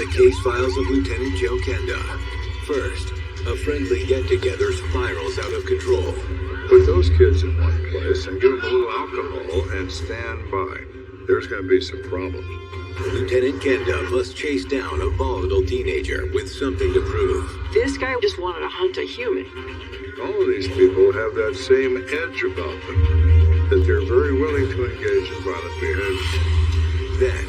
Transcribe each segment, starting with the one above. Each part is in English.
the case files of Lieutenant Joe Kenda. First, a friendly get-together spirals out of control. Put those kids in one place and give them a little alcohol and stand by. There's going to be some problems. Lieutenant Kenda must chase down a volatile teenager with something to prove. This guy just wanted to hunt a human. All of these people have that same edge about them, that they're very willing to engage in violent behavior. Then,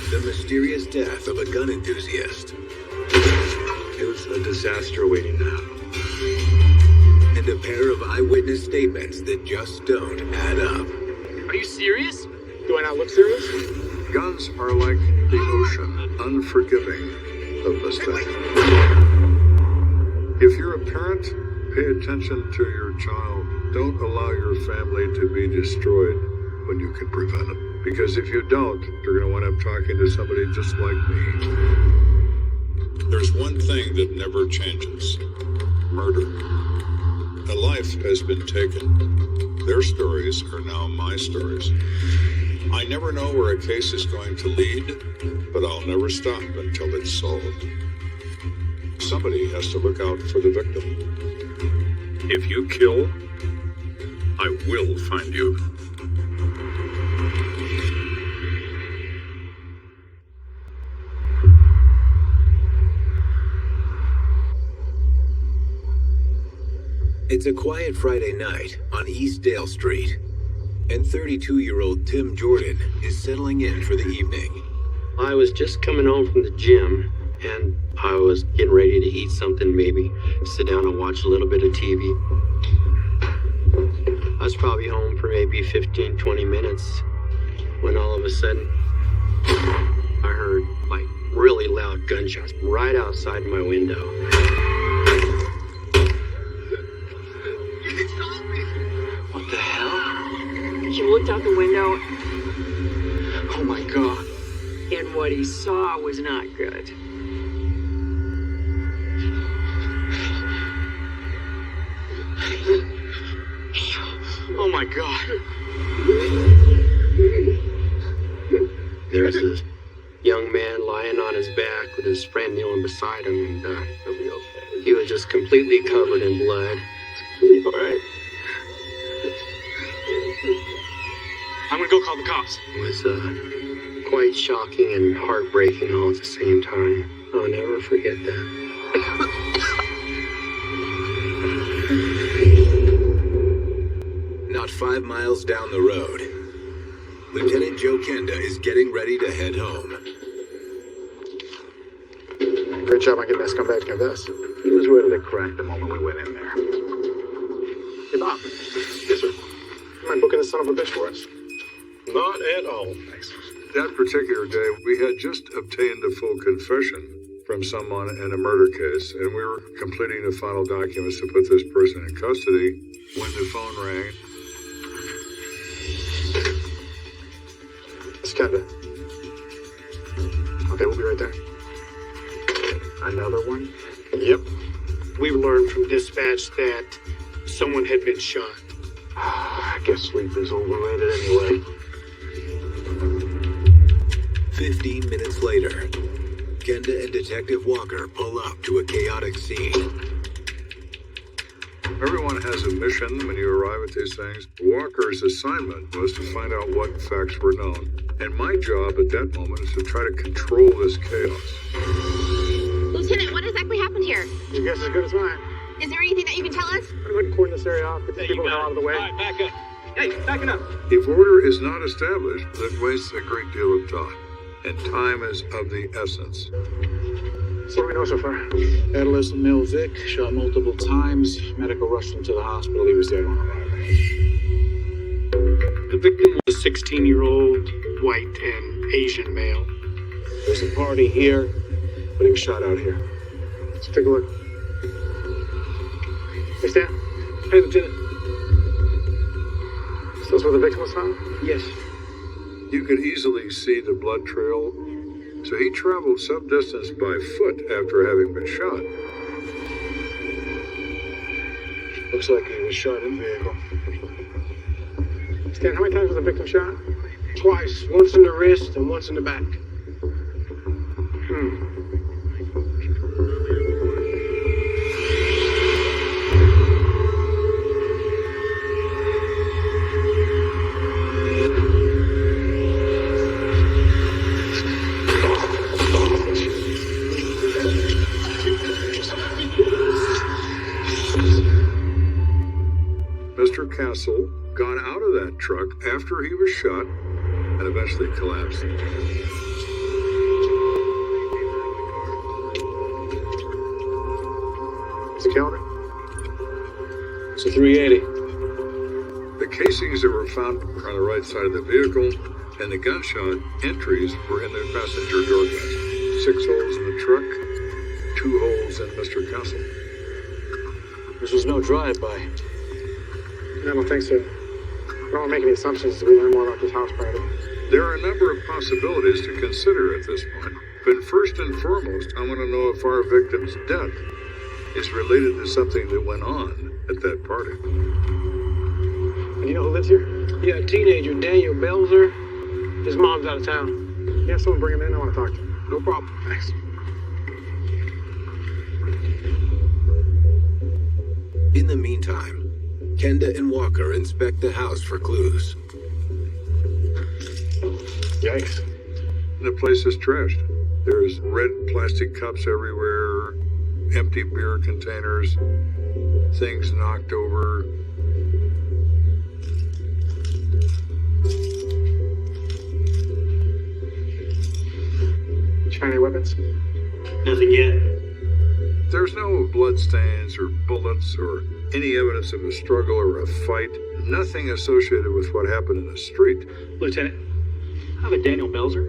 the mysterious death of a gun enthusiast. It was a disaster waiting to happen. And a pair of eyewitness statements that just don't add up. Are you serious? Do I not look serious? Guns are like the ocean, unforgiving of mistake. If you're a parent, pay attention to your child. Don't allow your family to be destroyed when you can prevent it. Because if you don't, you're going to wind up talking to somebody just like me. There's one thing that never changes. Murder. A life has been taken. Their stories are now my stories. I never know where a case is going to lead, but I'll never stop until it's solved. Somebody has to look out for the victim. If you kill, I will find you. It's a quiet Friday night on East Dale Street, and 32-year-old Tim Jordan is settling in for the evening. I was just coming home from the gym, and I was getting ready to eat something, maybe sit down and watch a little bit of TV. I was probably home for maybe 15, 20 minutes when all of a sudden I heard like really loud gunshots right outside my window. What the hell? He looked out the window. Oh my God. And what he saw was not good. Oh my God. There's this young man lying on his back with his friend kneeling beside him, and he was just completely covered in blood. All right. I'm gonna go call the cops. It was quite shocking and heartbreaking all at the same time. I'll never forget that. Not 5 miles down the road, Lieutenant Joe Kenda is getting ready to head home. Great job on getting that scumbag to confess. He was ready to crack the moment we went in there. Hey, Bob. Yes, sir. You mind booking this son of a bitch for us? Not at all. Thanks. That particular day, we had just obtained a full confession from someone in a murder case, and we were completing the final documents to put this person in custody when the phone rang. It's Kenda. Okay, we'll be right there. Another one? Yep. We learned from dispatch that someone had been shot. I guess sleep is overrated anyway. 15 minutes later, Kenda and Detective Walker pull up to a chaotic scene. Everyone has a mission when you arrive at these things. Walker's assignment was to find out what facts were known. And my job at that moment is to try to control this chaos. Lieutenant, what exactly happened here? Your guess is as good as mine. Is there anything that you can tell us? I'm going to cordon this area off, get these people the hell out of the way. All right, back up. Hey, backing up. If order is not established, that wastes a great deal of time. And time is of the essence. So what do we know so far? Adolescent male Vic, shot multiple times. Medical rushed him to the hospital. He was dead on arrival. The victim was a 16-year-old white and Asian male. There's a party here, but he was shot out here. Let's take a look. Hey, Stan. Hey, Lieutenant. Is this where the victim was found? Yes. You could easily see the blood trail. So he traveled some distance by foot after having been shot. Looks like he was shot in vehicle. Stan, how many times was the victim shot? Twice. Once in the wrist and once in the back. Mr. Castle got out of that truck after he was shot and eventually collapsed. It's a caliber. It's a 380. The casings that were found were on the right side of the vehicle, and the gunshot entries were in the passenger door glass. 6 holes in the truck, 2 holes in Mr. Castle. This was no drive-by. I don't think so. I don't want to make any assumptions as we learn more about this house party. There are a number of possibilities to consider at this point, but first and foremost, I want to know if our victim's death is related to something that went on at that party. And you know who lives here? Yeah, teenager Daniel Belzer. His mom's out of town. Yeah, someone bring him in. I want to talk to him. No problem. Thanks. In the meantime, Kenda and Walker inspect the house for clues. Yikes. The place is trashed. There's red plastic cups everywhere, empty beer containers, things knocked over. Did you find any weapons? Nothing yet. There's no bloodstains or bullets or any evidence of a struggle or a fight. Nothing associated with what happened in the street. Lieutenant, I have a Daniel Belzer.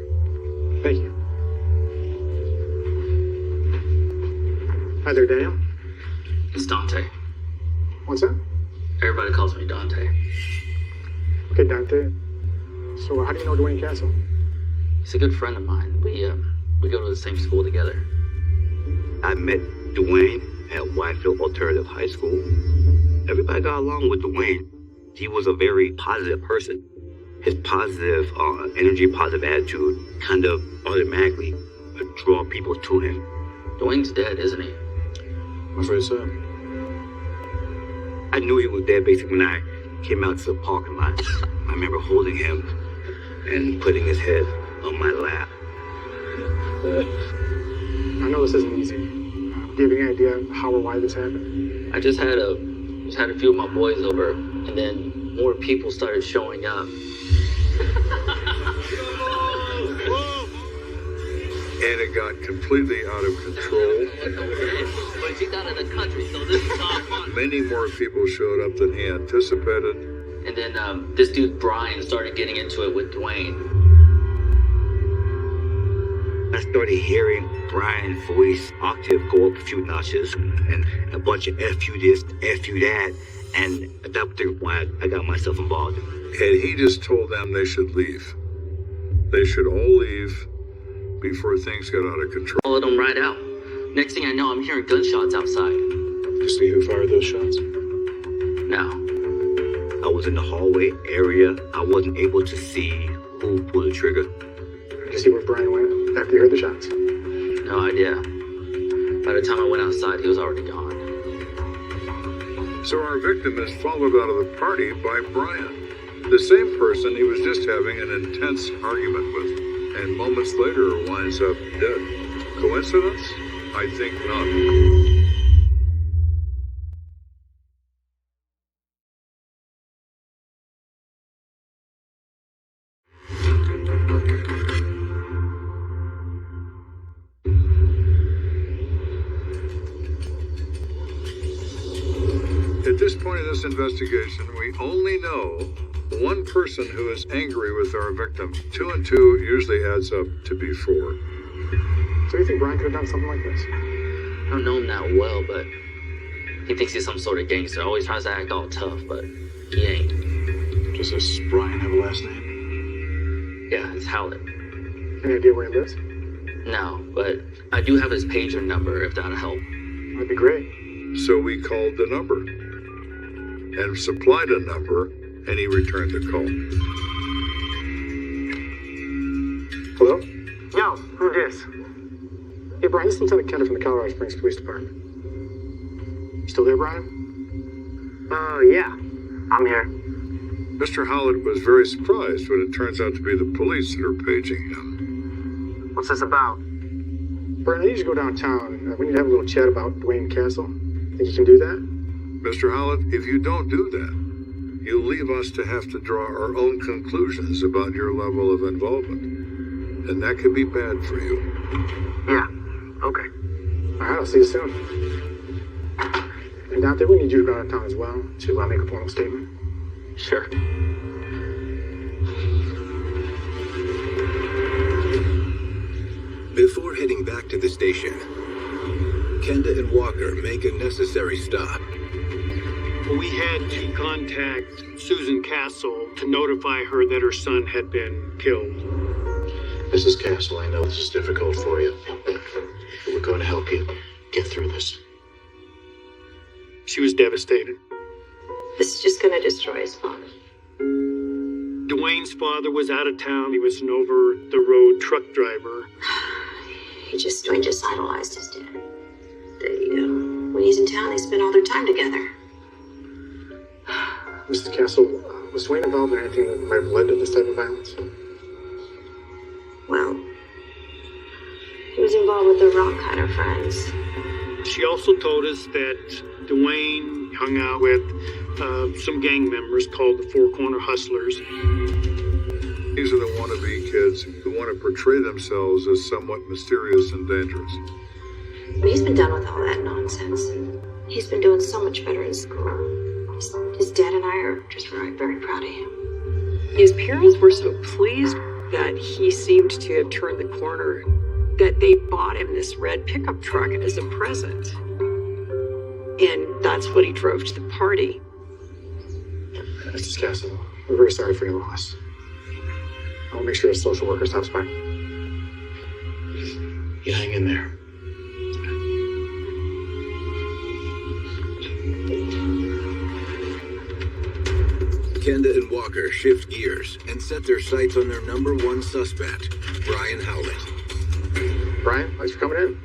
Thank you. Hi there, Daniel. It's Dante. What's that? Everybody calls me Dante. Okay, Dante. So how do you know Dwayne Castle? He's a good friend of mine. We go to the same school together. I met Dwayne at Whitefield Alternative High School. Everybody got along with Dwayne. He was a very positive person. His positive energy, positive attitude kind of automatically draw people to him. Dwayne's dead, isn't he? I'm afraid so. I knew he was dead basically when I came out to the parking lot. I remember holding him and putting his head on my lap. I know this isn't easy. Do you have any idea how or why this happened? I just had a few of my boys over, and then more people started showing up. And it got completely out of control. But she's out of the country, so this is all fun. Many more people showed up than he anticipated. And then this dude Brian started getting into it with Dwayne. I started hearing Brian's voice octave go up a few notches and a bunch of F you this, F you that. And that's why I got myself involved. And he just told them they should leave. They should all leave before things got out of control. Followed him right out. Next thing I know, I'm hearing gunshots outside. You see who fired those shots? No. I was in the hallway area. I wasn't able to see who pulled the trigger. Did you see where Brian went after you heard the shots? No idea. By the time I went outside, he was already gone. So our victim is followed out of the party by Brian, the same person he was just having an intense argument with, and moments later winds up dead. Coincidence? I think not. At this point in this investigation, we only know one person who is angry with our victim. 2 and 2 usually adds up to be 4. So you think Brian could have done something like this? I don't know him that well, but he thinks he's some sort of gangster. Always tries to act all tough, but he ain't. Does this Brian have a last name? Yeah, it's Howlett. Any idea where he lives? No, but I do have his pager number if that'll help. That'd be great. So we called the number and supplied a number, and he returned the call. Hello? Yo, who's this? Hey, Brian, this is Lieutenant Kender from the Colorado Springs Police Department. You still there, Brian? Yeah. I'm here. Mr. Howlett was very surprised when it turns out to be the police that are paging him. What's this about? Brian, I need you to go downtown. We need to have a little chat about Dwayne Castle. Think you can do that? Mr. Howlett, if you don't do that, you leave us to have to draw our own conclusions about your level of involvement. And that could be bad for you. Yeah, okay. All right, I'll see you soon. And Dante, we need you to go out of town as well to make a formal statement. Sure. Before heading back to the station, Kenda and Walker make a necessary stop. We had to contact Susan Castle to notify her that her son had been killed. Mrs. Castle, I know this is difficult for you, but we're going to help you get through this. She was devastated. This is just going to destroy his father. Dwayne's father was out of town. He was an over-the-road truck driver. Dwayne just idolized his dad. When he's in town, they spend all their time together. Mr. Castle, was Dwayne involved in anything that might have led to this type of violence? Well, he was involved with the wrong kind of friends. She also told us that Dwayne hung out with some gang members called the Four Corner Hustlers. These are the wannabe kids who want to portray themselves as somewhat mysterious and dangerous. But he's been done with all that nonsense. He's been doing so much better in school. His dad and I are just very, very proud of him. His parents were so pleased that he seemed to have turned the corner that they bought him this red pickup truck as a present. And that's what he drove to the party. Mrs. Castle, we're very sorry for your loss. I'll make sure a social worker stops by. You hang in there. Kenda and Walker shift gears and set their sights on their number one suspect, Brian Howlett. Brian, thanks for coming in.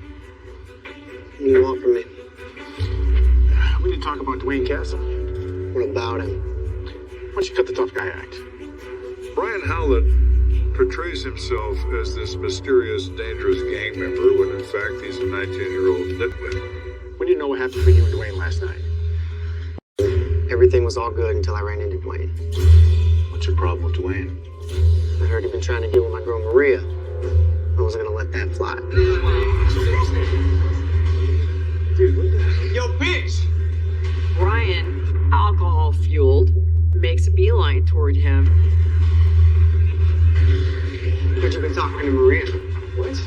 What do you want from me? We need to talk about Dwayne Castle. What about him? Why don't you cut the tough guy act? Brian Howlett portrays himself as this mysterious, dangerous gang member when in fact he's a 19-year-old nitwit. We didn't know what happened between you and Dwayne last night. Everything was all good until I ran into Dwayne. What's your problem with Dwayne? I heard he'd been trying to get with my girl Maria. I wasn't gonna let that fly. Dude, what the hell? Yo, bitch! Brian, alcohol-fueled, makes a beeline toward him. But you've been talking to Maria. What?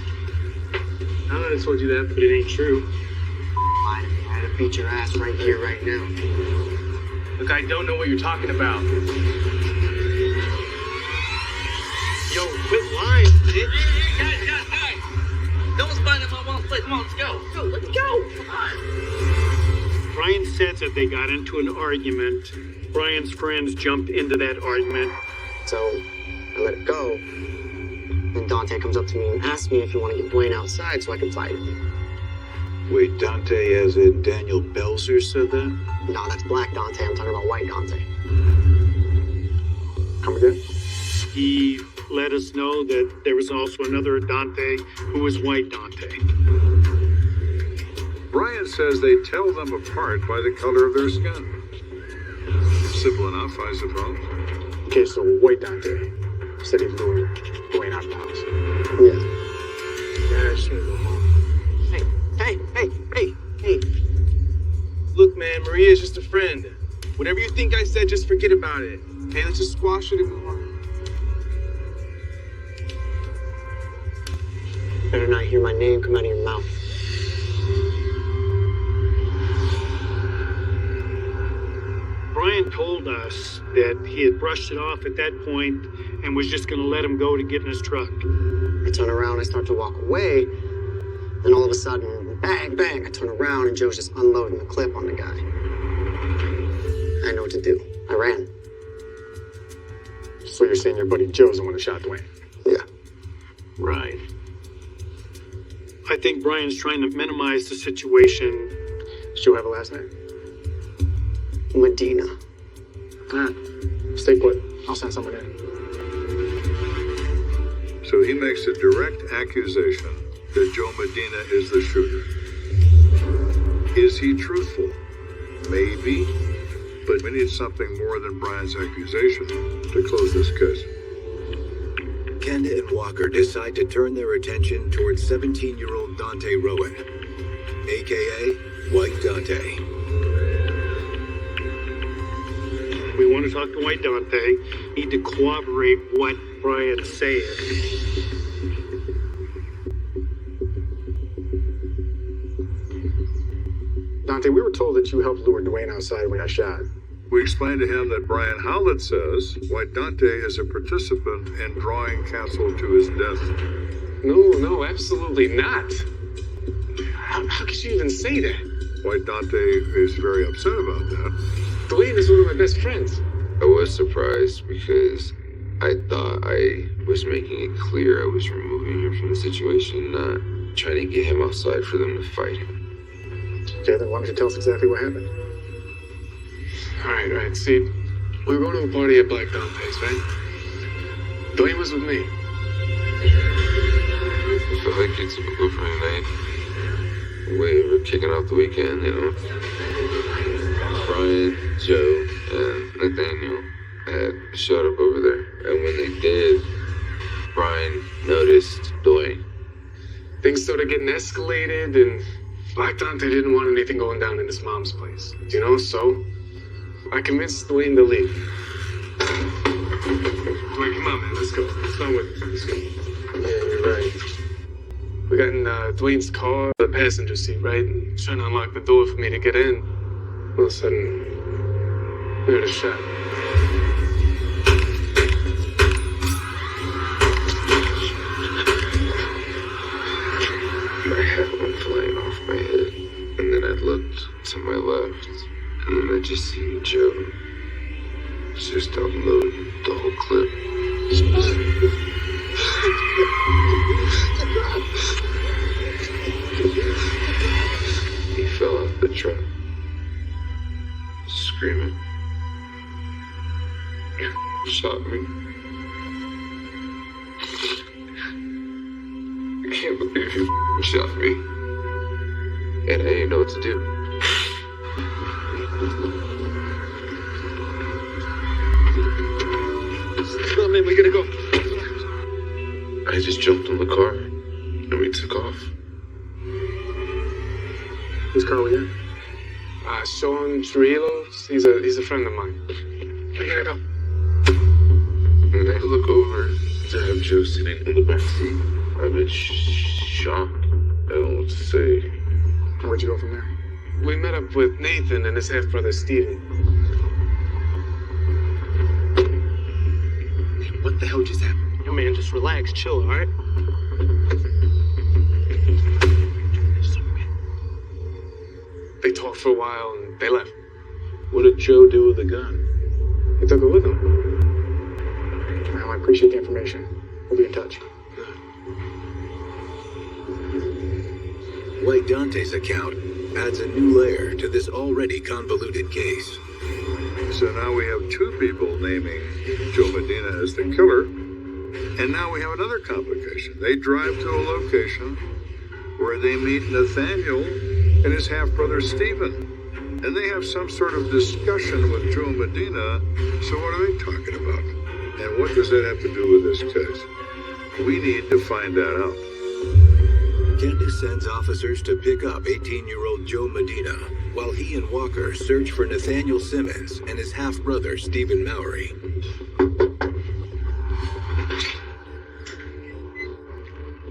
I know I told you that, but it ain't true. Lie to me. I'd have beat your ass right here, right now. Look, I don't know what you're talking about. Yo, quit lying, bitch. Guys. No one's finding my one place. Come on, let's go. Let's go. Come on. Brian said that they got into an argument. Brian's friends jumped into that argument. So I let it go. Then Dante comes up to me and asks me if you want to get Dwayne outside so I can fight him. Wait, Dante as in Daniel Belzer said that? No, that's Black Dante. I'm talking about White Dante. Come again? He let us know that there was also another Dante who was White Dante. Brian says they tell them apart by the color of their skin. Simple enough, I suppose. Okay, so White Dante said he lured Dwayne out of the house. Yeah. Yeah, I just want to go home. Hey. Look, man, Maria's just a friend. Whatever you think I said, just forget about it. Okay, let's just squash it and move on. Better not hear my name come out of your mouth. Brian told us that he had brushed it off at that point and was just going to let him go to get in his truck. I turn around, I start to walk away. Then all of a sudden, bang, bang, I turn around and Joe's just unloading the clip on the guy. I know what to do. I ran. So you're saying your buddy Joe's the one who shot Dwayne? Yeah. Right. I think Brian's trying to minimize the situation. Does Joe have a last name? Medina. Stay put. I'll send someone in. So he makes a direct accusation that Joe Medina is the shooter. Is he truthful? Maybe. But we need something more than Brian's accusation to close this case. Kenda and Walker decide to turn their attention towards 17-year-old Dante Rowan, a.k.a. White Dante. We want to talk to White Dante. Need to corroborate what Brian's saying. Dante, we were told that you helped lure Dwayne outside when I shot. We explained to him that Brian Howlett says White Dante is a participant in drawing Castle to his death. No, absolutely not. How could you even say that? White Dante is very upset about that. Dwayne is one of my best friends. I was surprised because I thought I was making it clear I was removing him from the situation, not trying to get him outside for them to fight him. Okay, then why don't you tell us exactly what happened? All right. See, we were going to a party at Black Dante's, right? Dwayne was with me. I felt like it's a good Friday night. We're kicking off the weekend, you know. Brian, Joe, and Nathaniel had showed up over there. And when they did, Brian noticed Dwayne. Things started getting escalated, and Black Dante didn't want anything going down in his mom's place. You know, so I convinced Dwayne to leave. Dwayne, come on, man, let's go. Let's go with it. Let's go. Yeah, you're right. We got in Dwayne's car, the passenger seat, right? And trying to unlock the door for me to get in. All of a sudden, we heard a shot. My hat went flying off my head, and then I looked to my left, and then I just seen Joe just unloading the whole clip. He fell off the truck, screaming. Shot me. I can't believe you shot me. And I didn't know what to do. Come on, man, we gotta go. I just jumped in the car and we took off. Whose car were you in? Sean Chirilos. He's a friend of mine. We gotta go. And I look over to have Joe sitting in the back seat. I'm in shock. I don't know what to say. Where'd you go from there? We met up with Nathan and his half-brother Steven. What the hell just happened? Yo, man, just relax, chill, all right? They talked for a while and they left. What did Joe do with the gun? He took it with him. Well, I appreciate the information. We'll be in touch. White Dante's account adds a new layer to this already convoluted case. So now we have two people naming Joe Medina as the killer, and now we have another complication. They drive to a location where they meet Nathaniel and his half-brother Steven. And they have some sort of discussion with Joe Medina. So what are they talking about? And what does that have to do with this case? We need to find that out. Candace sends officers to pick up 18-year-old Joe Medina while he and Walker search for Nathaniel Simmons and his half-brother Stephen Mowry.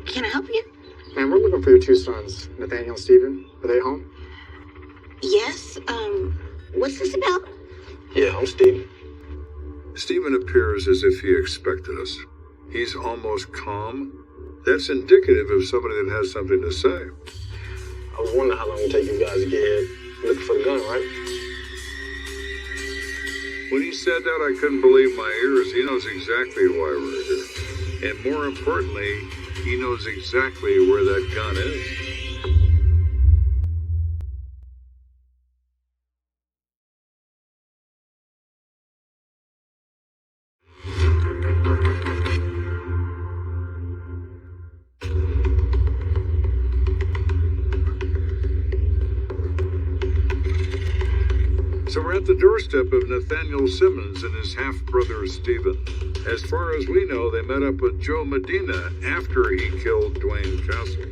Can I help you? Man, we're looking for your two sons, Nathaniel and Stephen. Are they home? Yes, what's this about? Yeah, I'm Steve. Stephen appears as if he expected us. He's almost calm. That's indicative of somebody that has something to say. I was wondering how long it would take you guys to get here looking for the gun, right? When he said that, I couldn't believe my ears. He knows exactly why we're here. And more importantly, he knows exactly where that gun is. So we're at the doorstep of Nathaniel Simmons and his half-brother Stephen. As far as we know, they met up with Joe Medina after he killed Dwayne Castle.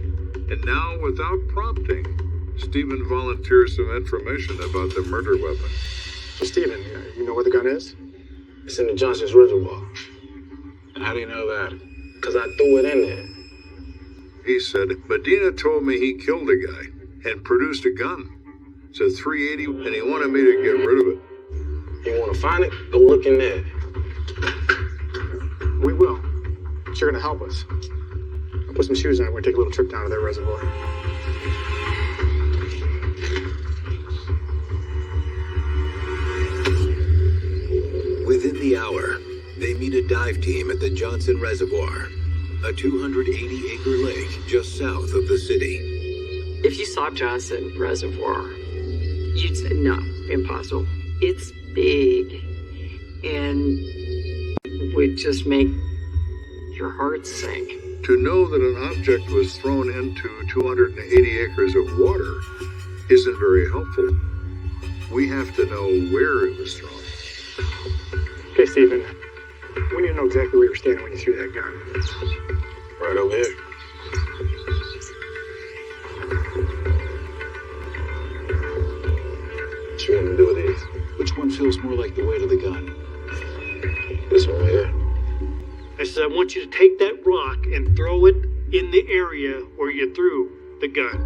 And now, without prompting, Stephen volunteers some information about the murder weapon. So, Stephen, you know where the gun is? It's in the Johnson's Reservoir. How do you know that? Because I threw it in there. He said, Medina told me he killed a guy and produced a gun. It's a .380, and he wanted me to get rid of it. You want to find it? Go look in there. We will. But you're going to help us. I'll put some shoes on. We're going to take a little trip down to their reservoir. Within the hour, they meet a dive team at the Johnson Reservoir, a 280-acre lake just south of the city. If you saw Johnson Reservoir, you'd say, no, impossible. It's big and would just make your heart sink. To know that an object was thrown into 280 acres of water isn't very helpful. We have to know where it was thrown. Okay, Stephen. We need to know exactly where you're standing when you threw that gun. Right over here. What you want to do with these? Which one feels more like the weight of the gun? This one right here. I said, I want you to take that rock and throw it in the area where you threw the gun.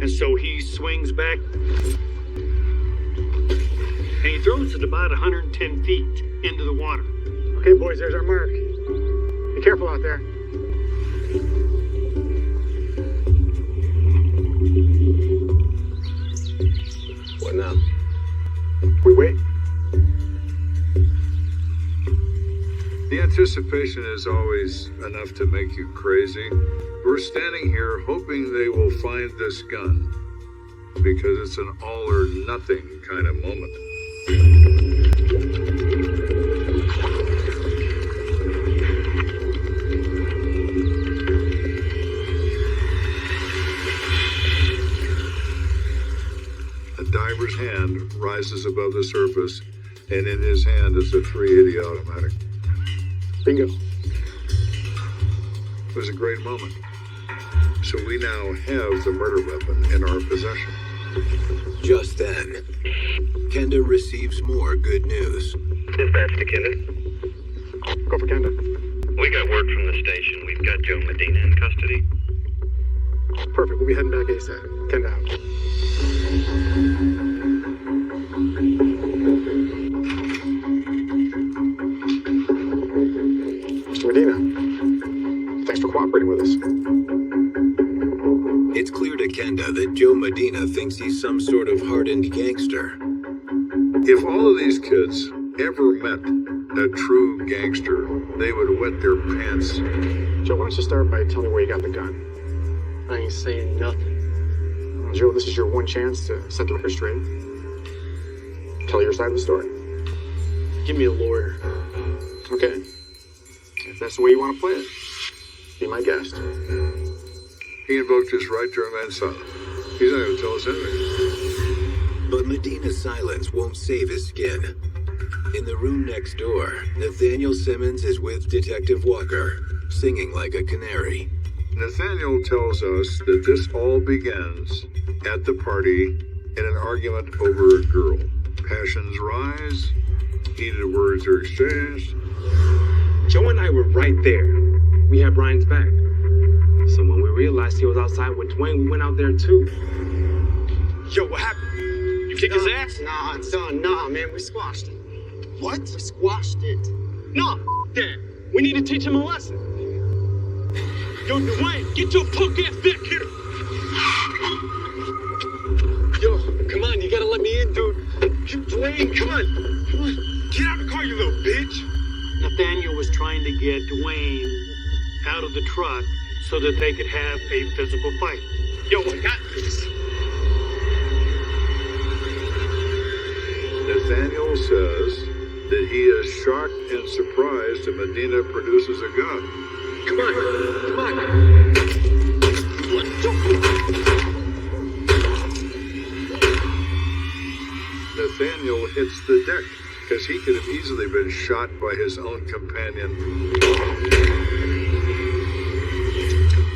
And so he swings back, and he throws it about 110 feet into the water. Okay, boys, there's our mark. Be careful out there. What now? We wait. The anticipation is always enough to make you crazy. We're standing here hoping they will find this gun because it's an all or nothing kind of moment. A diver's hand rises above the surface, and in his hand is a .380 automatic. Bingo. It was a great moment. So we now have the murder weapon in our possession. Just then, Kenda receives more good news. Dispatch to Kenda. Go for Kenda. We got word from the station. We've got Joe Medina in custody. Perfect. We'll be heading back ASAP. Kenda out. Mr. Medina, thanks for cooperating with us. It's clear to Kenda that Joe Medina thinks he's some sort of hardened gangster. If all of these kids ever met a true gangster, they would wet their pants. Joe, why don't you start by telling me where you got the gun? I ain't saying nothing. Well, Joe, this is your one chance to set the record straight. Tell your side of the story. Give me a lawyer. Okay. If that's the way you want to play it, be my guest. He invoked his right to remain silent. He's not going to tell us anything. But Medina's silence won't save his skin. In the room next door, Nathaniel Simmons is with Detective Walker, singing like a canary. Nathaniel tells us that this all begins at the party in an argument over a girl. Passions rise, heated words are exchanged. Joe and I were right there. We had Brian's back. So when we realized he was outside with Dwayne, we went out there too. Yo, what happened? You kicked his ass? Nah, it's done. Nah, man, we squashed it. What? We squashed it. Nah, that. We need to teach him a lesson. Yo, Dwayne, get your punk ass back here. Yo, come on, you gotta let me in, dude. Dwayne, come on. Come on. Get out of the car, you little bitch. Nathaniel was trying to get Dwayne out of the truck so that they could have a physical fight. Yo, I got this. Nathaniel says that he is shocked and surprised that Medina produces a gun. Come on, come on. Nathaniel hits the deck, because he could have easily been shot by his own companion.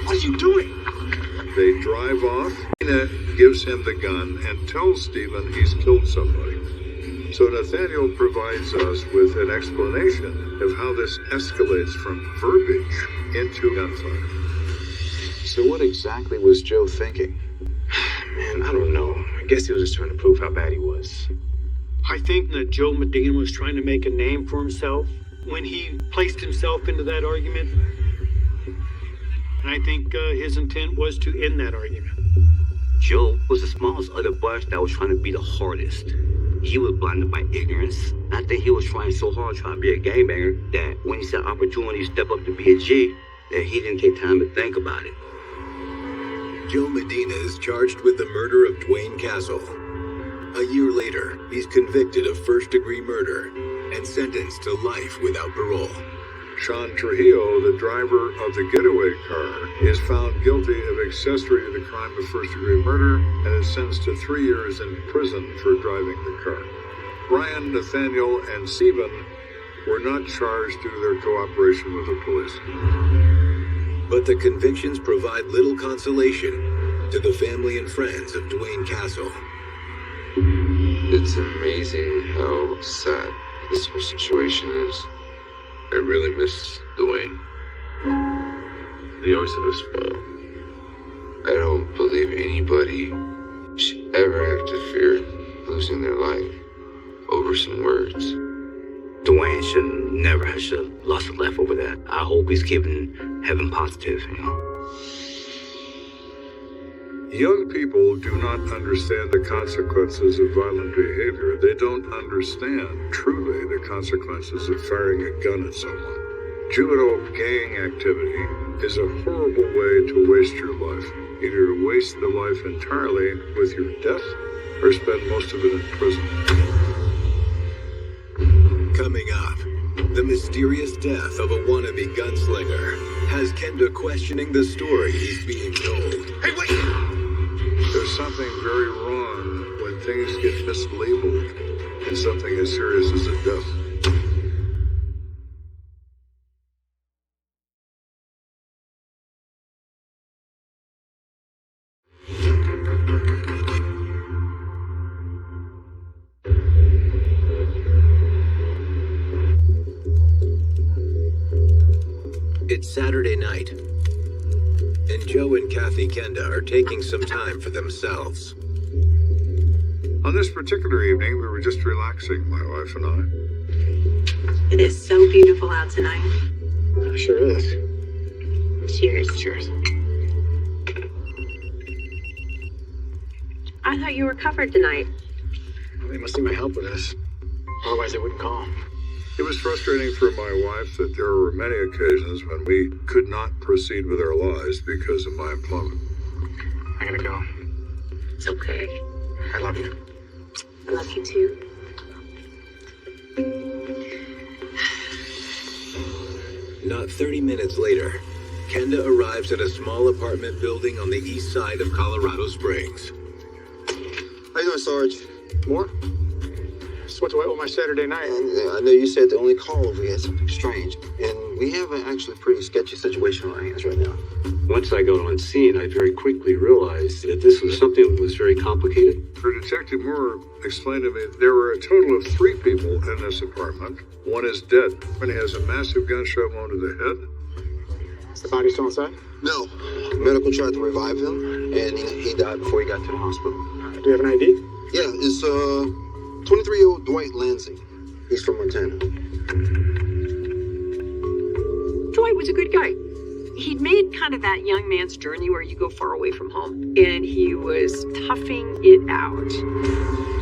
What are you doing? They drive off. Nina gives him the gun and tells Stephen he's killed somebody. So Nathaniel provides us with an explanation of how this escalates from verbiage into gunfire. So what exactly was Joe thinking? Man, I don't know. I guess he was just trying to prove how bad he was. I think that Joe Medina was trying to make a name for himself when he placed himself into that argument. And I think his intent was to end that argument. Joe was the smallest of the bunch that was trying to be the hardest. He was blinded by ignorance. I think he was trying so hard trying to be a gangbanger that when he said opportunity to step up to be a G, that he didn't take time to think about it. Joe Medina is charged with the murder of Dwayne Castle. A year later, he's convicted of first-degree murder and sentenced to life without parole. Sean Trujillo, the driver of the getaway car, is found guilty of accessory to the crime of first-degree murder and is sentenced to 3 years in prison for driving the car. Brian, Nathaniel, and Stephen were not charged due to their cooperation with the police. But the convictions provide little consolation to the family and friends of Dwayne Castle. It's amazing how sad this whole situation is. I really miss Dwayne. He always had a smile. I don't believe anybody should ever have to fear losing their life over some words. Dwayne should never have lost a laugh over that. I hope he's keeping heaven positive, you know. Young people do not understand the consequences of violent behavior. They don't understand, truly, the consequences of firing a gun at someone. Juvenile gang activity is a horrible way to waste your life. Either to waste the life entirely with your death, or spend most of it in prison. Coming up, the mysterious death of a wannabe gunslinger has Kenda questioning the story he's being told. Hey, wait! There's something very wrong when things get mislabeled in something as serious as a death. It's Saturday night, and Joe and Kathy Kenda are taking some time for themselves. On this particular evening, we were just relaxing, my wife and I. It is so beautiful out tonight. It sure is. Cheers. Cheers. I thought you were covered tonight. Well, they must need my help with this. Otherwise, they wouldn't call. It was frustrating for my wife that there were many occasions when we could not proceed with our lives because of my employment. I gotta go. It's okay. I love you. I love you too. Not 30 minutes later, Kenda arrives at a small apartment building on the east side of Colorado Springs. How you doing, Sarge? More? Just went to wait on my Saturday night. And I know you said the only call we had something strange. And we have an actually pretty sketchy situation on our hands right now. Once I got on scene, I very quickly realized that this was something that was very complicated. For Detective Moore explained to me there were a total of 3 people in this apartment. One is dead, and he has a massive gunshot wound to the head. Is the body still inside? No. Medical tried to revive him, and he died before he got to the hospital. Do you have an ID? Yeah, it's 23-year-old Dwight Lansing. He's from Montana. Dwight was a good guy. He'd made kind of that young man's journey where you go far away from home, and he was toughing it out.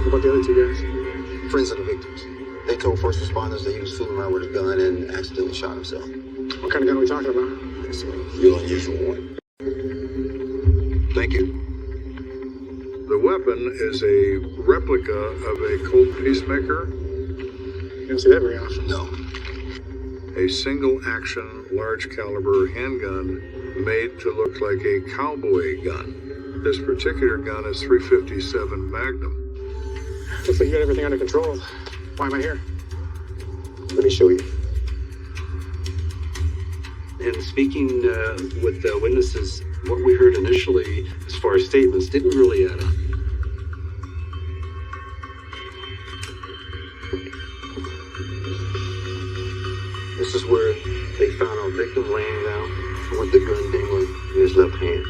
What about the other 2 guys? Friends of the victims. They told first responders that he was fooling around with a gun and accidentally shot himself. What kind of gun are we talking about? It's a real unusual one. Thank you. The weapon is a replica of a Colt Peacemaker. You don't see that very often. No. A single-action, large-caliber handgun made to look like a cowboy gun. This particular gun is .357 Magnum. Looks like you got everything under control. Why am I here? Let me show you. And speaking with the witnesses, what we heard initially, as far as statements, didn't really add up. This is where they found our victim laying down with the gun dangling in his left hand.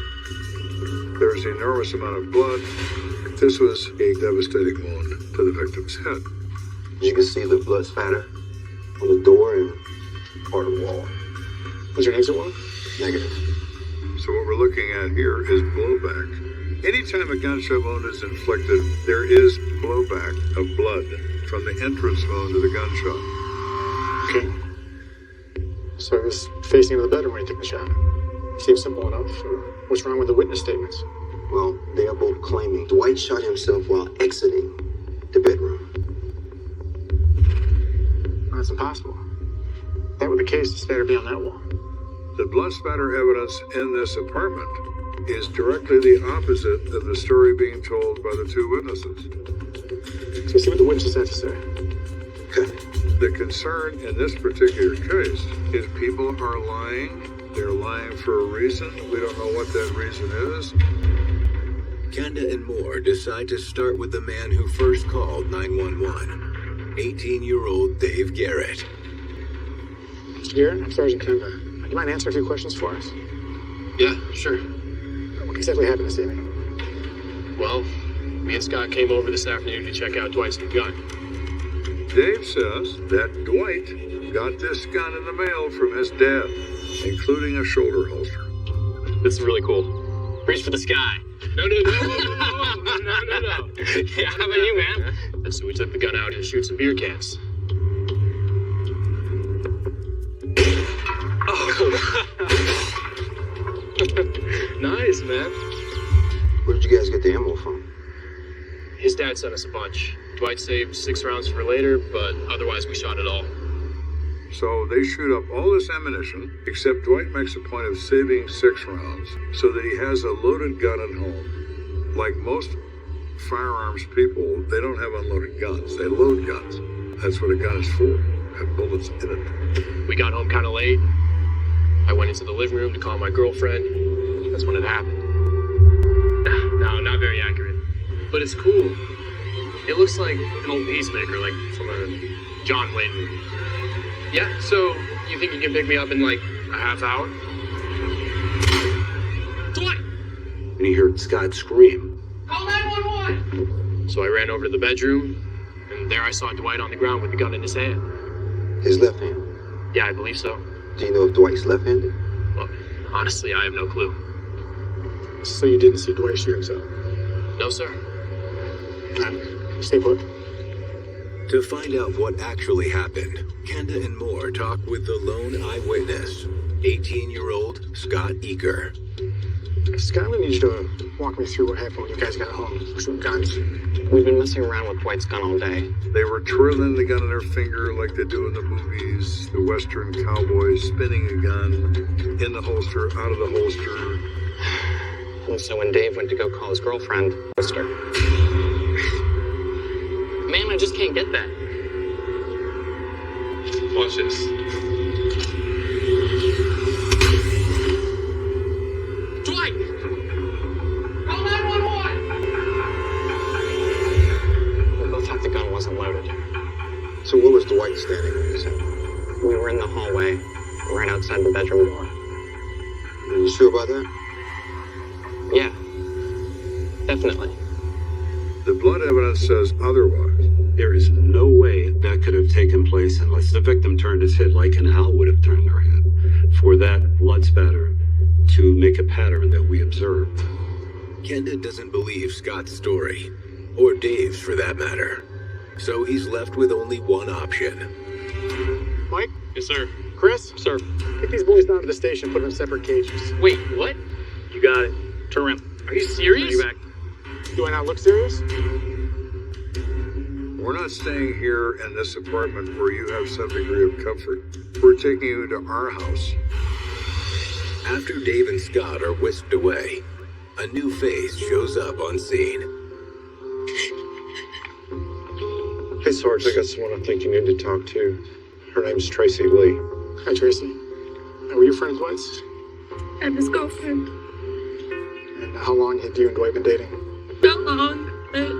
There's an enormous amount of blood. This was a devastating wound to the victim's head. You can see the blood spatter on the door and part of the wall. Was there an exit wound? Negative. So what we're looking at here is blowback. Anytime a gunshot wound is inflicted, there is blowback of blood from the entrance wound to the gunshot. Okay. So he was facing into the bedroom when he took the shot. Seems simple enough. What's wrong with the witness statements? Well, they are both claiming Dwight shot himself while exiting the bedroom. Well, that's impossible. If that were the case, the spatter would be on that wall. The blood spatter evidence in this apartment is directly the opposite of the story being told by the two witnesses. So see what the witnesses have to say. Okay. The concern in this particular case is people are lying. They're lying for a reason. We don't know what that reason is. Kenda and Moore decide to start with the man who first called 911, 18-year-old Dave Garrett. Mr. Garrett, I'm Sergeant Kenda. Do you mind answering a few questions for us? Yeah, sure. What exactly happened this evening? Well, me and Scott came over this afternoon to check out Dwight's new gun. Dave says that Dwight got this gun in the mail from his dad, including a shoulder holster. This is really cool. Reach for the sky. No. Yeah, how about you, man? So we took the gun out to shoot some beer cans. Oh. Nice, man. Where did you guys get the ammo from? His dad sent us a bunch. Dwight saved 6 rounds for later, but otherwise we shot it all. So they shoot up all this ammunition, except Dwight makes a point of saving 6 rounds so that he has a loaded gun at home. Like most firearms people, they don't have unloaded guns. They load guns. That's what a gun is for. Have bullets in it. We got home kind of late. I went into the living room to call my girlfriend. That's when it happened. No, not very accurate. But it's cool. It looks like an old Peacemaker, like from a John Wayne movie. Yeah, so you think you can pick me up in like a half hour? Dwight! And he heard Scott scream. Call 911! So I ran over to the bedroom, and there I saw Dwight on the ground with the gun in his hand. His left hand? Yeah, I believe so. Do you know if Dwight's left-handed? Well, honestly, I have no clue. So you didn't see Dwight shoot himself? No, sir. Stay put. To find out what actually happened, Kenda and Moore talk with the lone eyewitness, 18-year-old Scott Eaker. Scott, I'm gonna need you to walk me through what happened when you guys got home. Shooting guns. We've been messing around with Dwight's gun all day. They were twirling the gun in their finger like they do in the movies. The Western cowboys spinning a gun in the holster, out of the holster. And so when Dave went to go call his girlfriend, Mister. Man, I just can't get that. Watch this. Dwight! Call 911! We both thought the gun wasn't loaded. So where was Dwight standing when this happened? We were in the hallway, right outside the bedroom door. Are you sure about that? Yeah, definitely. The blood evidence says otherwise. There is no way that could have taken place unless the victim turned his head like an owl would have turned their head, for that blood spatter to make a pattern that we observed. Kenda doesn't believe Scott's story, or Dave's for that matter. So he's left with only one option. Mike? Yes, sir. Chris? Sir. Take these boys down to the station, put them in separate cages. Wait, what? You got it. Turn around. Are you serious? Bring you back. Do I not look serious? We're not staying here in this apartment where you have some degree of comfort. We're taking you to our house. After Dave and Scott are whisked away, a new face shows up on scene. Hey, Sarge, I got someone I think you need to talk to. Her name's Tracy Lee. Hi, Tracy. Were you friends once? I'm his girlfriend. And how long have you and Dwight been dating? Not long, but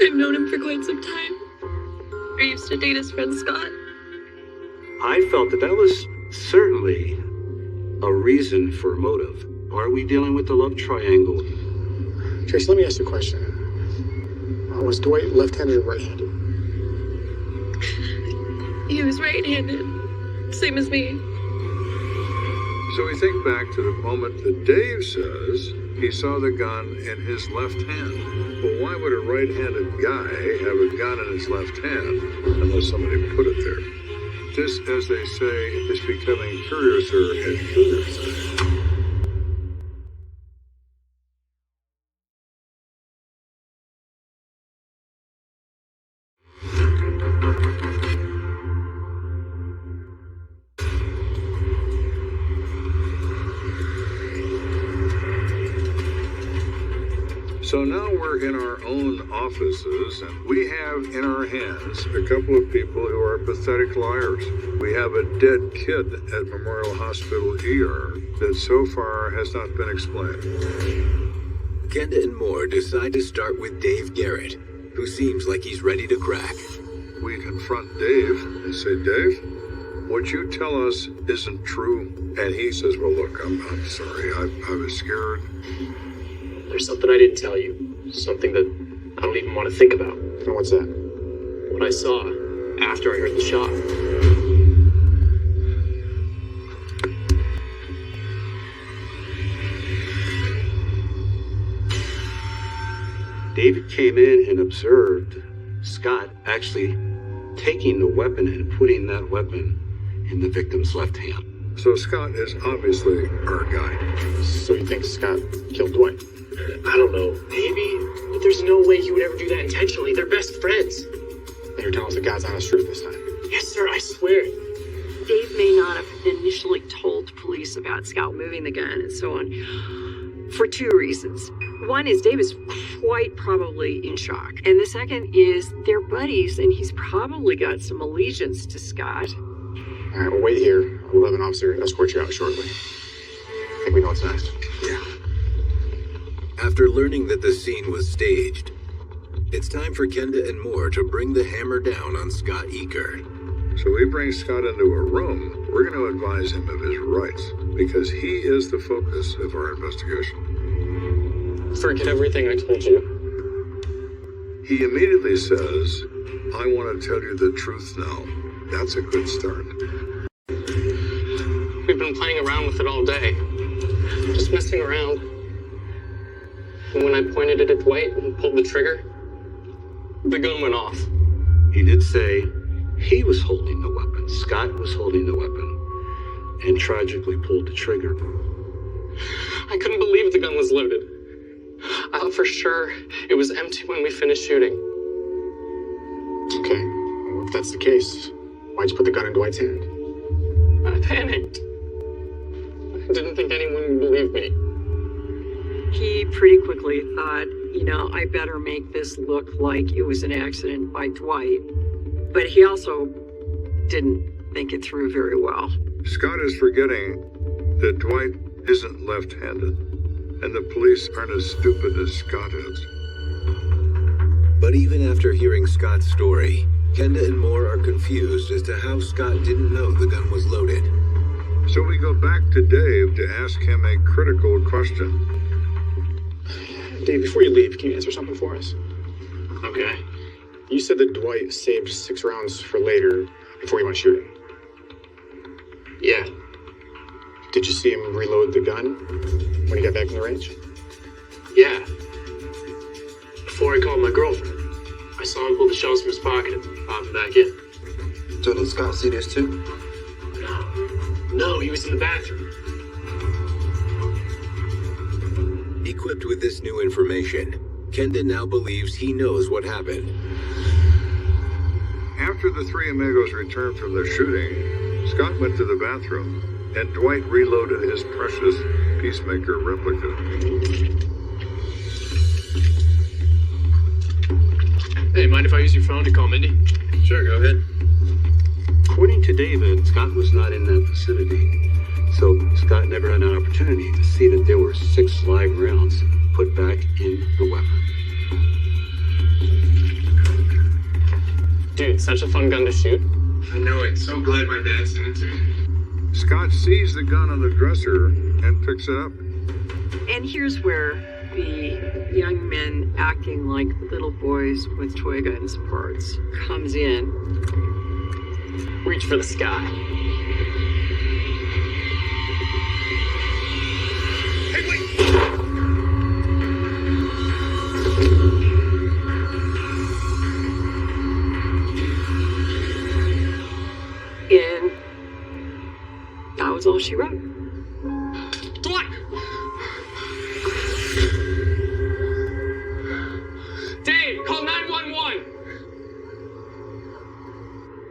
I've known him for quite some time. I used to date his friend Scott. I felt that was certainly a reason for motive. Are we dealing with the love triangle? Tracy, let me ask you a question. Was Dwight left-handed or right-handed? He was right-handed, same as me. So we think back to the moment that Dave says he saw the gun in his left hand. Well, why would a right-handed guy have a gun in his left hand unless somebody put it there? This, as they say, is becoming curiouser and curiouser. So now we're in our own offices, and we have in our hands a couple of people who are pathetic liars. We have a dead kid at Memorial Hospital ER that so far has not been explained. Kenda and Moore decide to start with Dave Garrett, who seems like he's ready to crack. We confront Dave and say, Dave, what you tell us isn't true. And he says, well, look, I'm sorry. I was scared. There's something I didn't tell you. Something that I don't even want to think about. And what's that? What I saw after I heard the shot. David came in and observed Scott actually taking the weapon and putting that weapon in the victim's left hand. So Scott is obviously our guy. So you think Scott killed Dwight? I don't know. Maybe. But there's no way he would ever do that intentionally. They're best friends. And you're telling us the God's honest truth this time? Yes, sir. I swear. Dave may not have initially told police about Scott moving the gun and so on for two reasons. One is Dave is quite probably in shock. And the second is they're buddies and he's probably got some allegiance to Scott. All right, well, wait here. We'll have an officer escort you out shortly. I think we know what's next. Yeah. After learning that the scene was staged, it's time for Kenda and Moore to bring the hammer down on Scott Eaker. So we bring Scott into a room. We're going to advise him of his rights, because he is the focus of our investigation. Forget everything I told you. He immediately says, I want to tell you the truth now. That's a good start. We've been playing around with it all day. Just messing around. And when I pointed it at Dwight and pulled the trigger, the gun went off. He did say he was holding the weapon. Scott was holding the weapon and tragically pulled the trigger. I couldn't believe the gun was loaded. I thought for sure it was empty when we finished shooting. Okay, well, if that's the case, why'd you put the gun in Dwight's hand? I panicked. I didn't think anyone would believe me. He pretty quickly thought, I better make this look like it was an accident by Dwight. But he also didn't think it through very well. Scott is forgetting that Dwight isn't left-handed, and the police aren't as stupid as Scott is. But even after hearing Scott's story, Kenda and Moore are confused as to how Scott didn't know the gun was loaded. So we go back to Dave to ask him a critical question. Dave, before you leave, can you answer something for us? Okay. You said that Dwight saved 6 rounds for later before he went shooting. Yeah. Did you see him reload the gun when he got back from the range? Yeah. Before I called my girlfriend, I saw him pull the shells from his pocket and pop them back in. So did Scott see this too? No, he was in the bathroom. Equipped with this new information, Kenda now believes he knows what happened. After the three amigos returned from their shooting, Scott went to the bathroom, and Dwight reloaded his precious Peacemaker replica. Hey, Hey, mind if I use your phone to call Mindy? Sure, go ahead. According to David, Scott was not in that vicinity, so Scott never had an opportunity to see that there were 6 live rounds put back in the weapon. Dude, such a fun gun to shoot. I know it. So glad my dad sent it to me. Scott sees the gun on the dresser and picks it up. And here's where the young men acting like little boys with toy guns parts comes in. Reach for the sky. Hey, wait! And that was all she wrote. Dwight! Dave, call 911!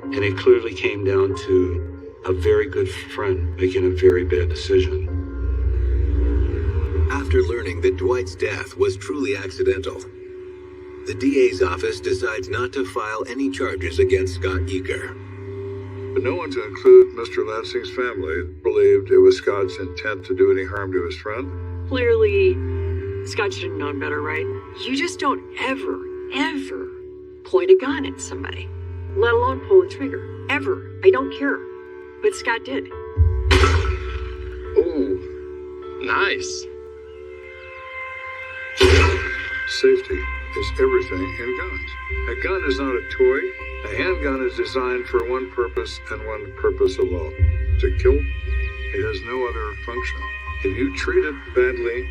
And it clearly came down to a very good friend making a very bad decision. After learning that Dwight's death was truly accidental, the DA's office decides not to file any charges against Scott Eaker. But no one, to include Mr. Lansing's family, believed it was Scott's intent to do any harm to his friend. Clearly, Scott should have known better, right? You just don't ever point a gun at somebody, let alone pull the trigger. Ever. I don't care. But Scott did. Ooh, nice. Safety is everything in guns. A gun is not a toy. A handgun is designed for one purpose and one purpose alone: to kill. It has no other function. If you treat it badly,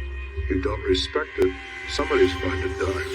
you don't respect it, somebody's going to die.